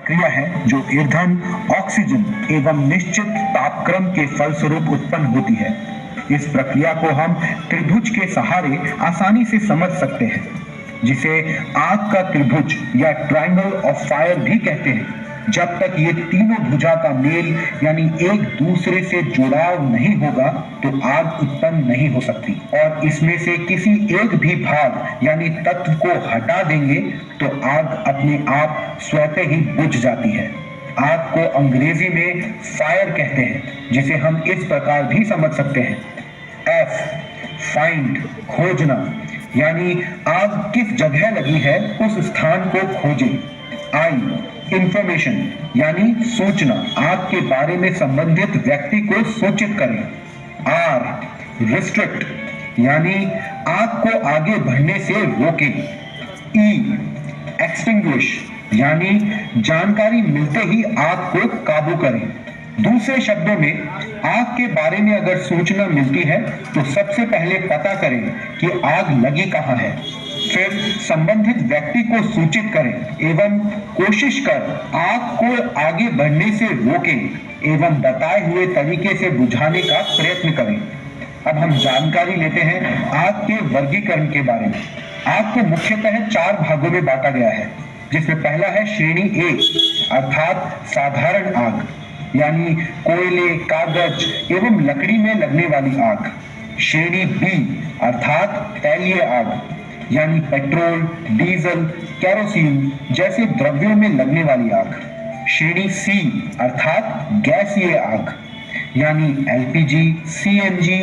प्रक्रिया है जो ईंधन, ऑक्सीजन एवं निश्चित तापक्रम के फलस्वरूप उत्पन्न होती है। इस प्रक्रिया को हम त्रिभुज के सहारे आसानी से समझ सकते हैं, जिसे आग का त्रिभुज या ट्रायंगल ऑफ फायर भी कहते हैं। जब तक ये तीनों भुजा का मेल यानी एक दूसरे से जुड़ाव नहीं होगा तो आग उत्पन्न नहीं हो सकती, और इसमें से किसी एक भी भाग यानी तत्व को हटा देंगे तो आग अपने आप स्वतः ही बुझ जाती है। आग को अंग्रेजी में फायर कहते हैं, जिसे हम इस प्रकार भी समझ सकते हैं। F फाइंड खोजना, यानी आग किस जगह लगी है उस स्थान को खोजें। I इंफॉर्मेशन यानी सूचना, आग के बारे में संबंधित व्यक्ति को सूचित करें। R रिस्ट्रिक्ट यानी आग को आगे बढ़ने से रोकें। E एक्सटिंग्विश यानी जानकारी मिलते ही आग को काबू करें। दूसरे शब्दों में, आग के बारे में अगर सूचना मिलती है तो सबसे पहले पता करें कि आग लगी कहाँ है, फिर संबंधित व्यक्ति को सूचित करें एवं कोशिश कर आग को आगे बढ़ने से रोकें एवं बताए हुए तरीके से बुझाने का प्रयत्न करें। अब हम जानकारी लेते हैं आग के वर्गीकरण के बारे में। आग को मुख्यतः 4 भागों में बांटा गया है, जिसमें पहला है श्रेणी ए अर्थात साधारण आग, यानी कोयले, कागज एवं लकड़ी में लगने वाली आग। श्रेणी बी अर्थात तैलीय आग, यानी पेट्रोल, डीजल, केरोसिन जैसे द्रव्यों में लगने वाली आग। श्रेणी सी अर्थात गैसीय आग, यानी एलपीजी, सीएनजी,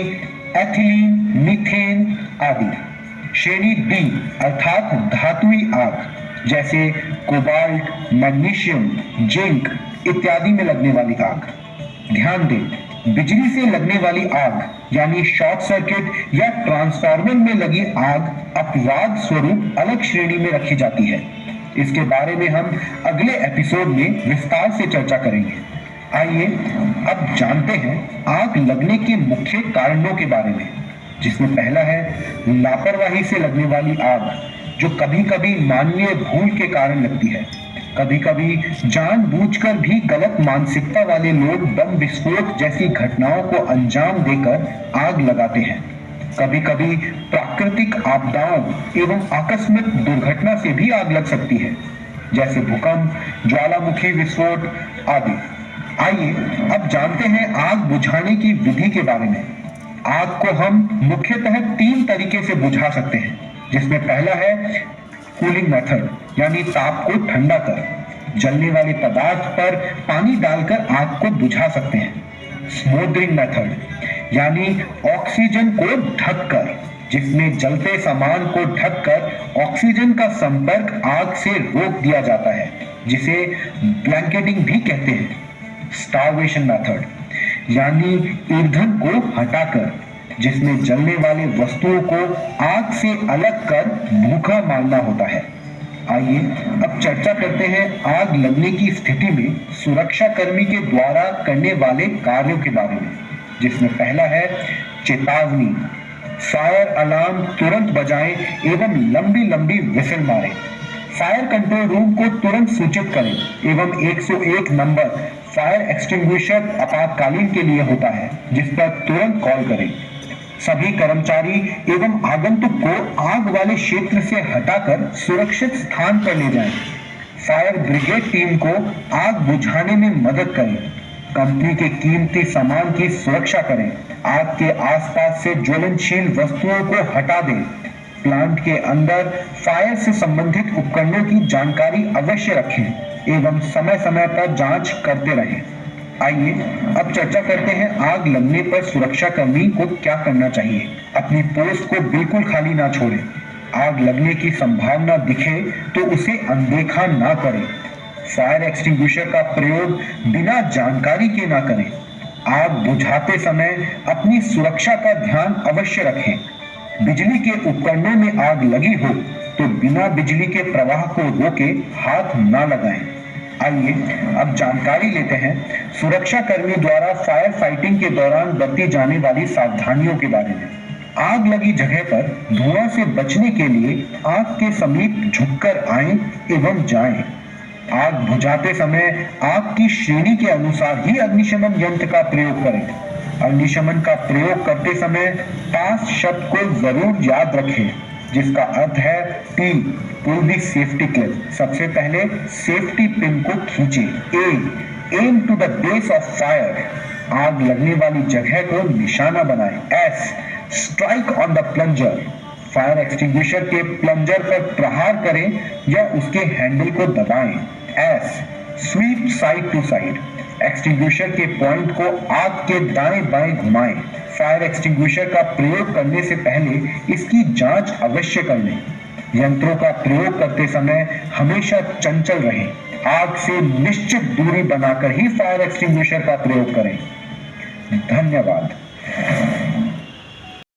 एथिलीन, मीथेन आदि। श्रेणी डी अर्थात धातुई आग, जैसे कोबाल्ट, मैग्नीशियम, जिंक इत्यादि में लगने वाली आग। ध्यान दें, बिजली से लगने वाली आग यानी शॉर्ट सर्किट या ट्रांसफार्मर में लगी आग अपवाद स्वरूप अलग श्रेणी में रखी जाती है। इसके बारे में हम अगले एपिसोड में विस्तार से चर्चा करेंगे। आइए अब जानते हैं आग लगने के मुख्य कारणों के बारे में, जिसमें पहला है लापरवाही से लगने वाली आग, जो कभी कभी मानवीय भूल के कारण लगती है। कभी कभी जानबूझकर भी गलत मानसिकता वाले लोग बम विस्फोट जैसी घटनाओं को अंजाम देकर आग लगाते हैं। कभी कभी प्राकृतिक आपदाओं एवं आकस्मिक दुर्घटना से भी आग लग सकती है, जैसे भूकंप, ज्वालामुखी विस्फोट आदि। आइए अब जानते हैं आग बुझाने की विधि के बारे में। आग को हम मुख्यतः 3 तरीके से बुझा सकते हैं, जिसमें पहला है कूलिंग मेथड, यानी ताप को ठंडा कर जलने वाले पदार्थ पर पानी डालकर आग को बुझा सकते हैं। स्मोदरिंग मेथड, यानी ऑक्सीजन को ढककर, जिसमें जलते सामान को ढककर ऑक्सीजन का संपर्क आग से रोक दिया जाता है, जिसे ब्लैंकेटिंग भी कहते हैं। स्टार्वेशन मेथड, यानी ईंधन को हटाकर, जिसमें जलने वाले वस्तुओं को आग से अलग कर भूखा मारना होता है। आइए अब चर्चा करते हैं आग लगने की स्थिति में सुरक्षा कर्मी के द्वारा करने वाले कार्यों के बारे में, जिसमें पहला है चेतावनी। फायर अलार्म तुरंत बजाएं एवं लंबी लंबी विसिल मारें। फायर कंट्रोल रूम को तुरंत सूचित करें एवं 101 नंबर फायर एक्सटिंग्विशर आपातकालीन के लिए होता है, जिस पर तुरंत कॉल करें। सभी कर्मचारी एवं आगंतुक को आग वाले क्षेत्र से हटाकर सुरक्षित स्थान पर ले जाएं। फायर ब्रिगेड टीम को आग बुझाने में मदद करें। कंपनी के कीमती सामान की सुरक्षा करें। आग के आसपास से ज्वलनशील वस्तुओं को हटा दें। प्लांट के अंदर फायर से संबंधित उपकरणों की जानकारी अवश्य रखें एवं समय समय पर जांच करते रहें। आइए अब चर्चा करते हैं आग लगने पर सुरक्षा कर्मी को क्या करना चाहिए। अपनी पोस्ट को बिल्कुल खाली ना छोड़ें। आग लगने की संभावना दिखे तो उसे अनदेखा ना करें। फायर एक्सटिंग्विशर का प्रयोग बिना जानकारी के ना करें। आग बुझाते समय अपनी सुरक्षा का ध्यान अवश्य रखें। बिजली के उपकरणों में आग लगी हो तो बिना बिजली के प्रवाह को रोके हाथ ना लगाएं। आइए अब जानकारी लेते हैं सुरक्षा कर्मी द्वारा फायर फाइटिंग के दौरान बरती जाने वाली सावधानियों के बारे में। आग लगी जगह पर धुआं से बचने के लिए आग के समीप झुककर आएं एवं जाएं। आग बुझाते समय आग की श्रेणी के अनुसार ही अग्निशमन यंत्र का प्रयोग करें। अग्निशमन का प्रयोग करते समय पास शब्द को जरूर याद रखें, जिसका अर्थ है P, pull the safety clip. सबसे पहले सेफ्टी पिन को खींचे। A, aim to the base of fire, आग लगने वाली जगह को निशाना बनाएं। S, strike on the plunger, fire extinguisher के प्लंजर पर प्रहार करें या उसके हैंडल को दबाएं। S, sweep side to side, extinguisher के पॉइंट को आग के दाएं बाएं घुमाएं। फायर एक्सटिंग्विशर का प्रयोग करने से पहले इसकी जांच अवश्य कर लें। यंत्रों का प्रयोग करते समय हमेशा चंचल रहें। आग से निश्चित दूरी बनाकर ही फायर एक्सटिंग्विशर का प्रयोग करें। धन्यवाद।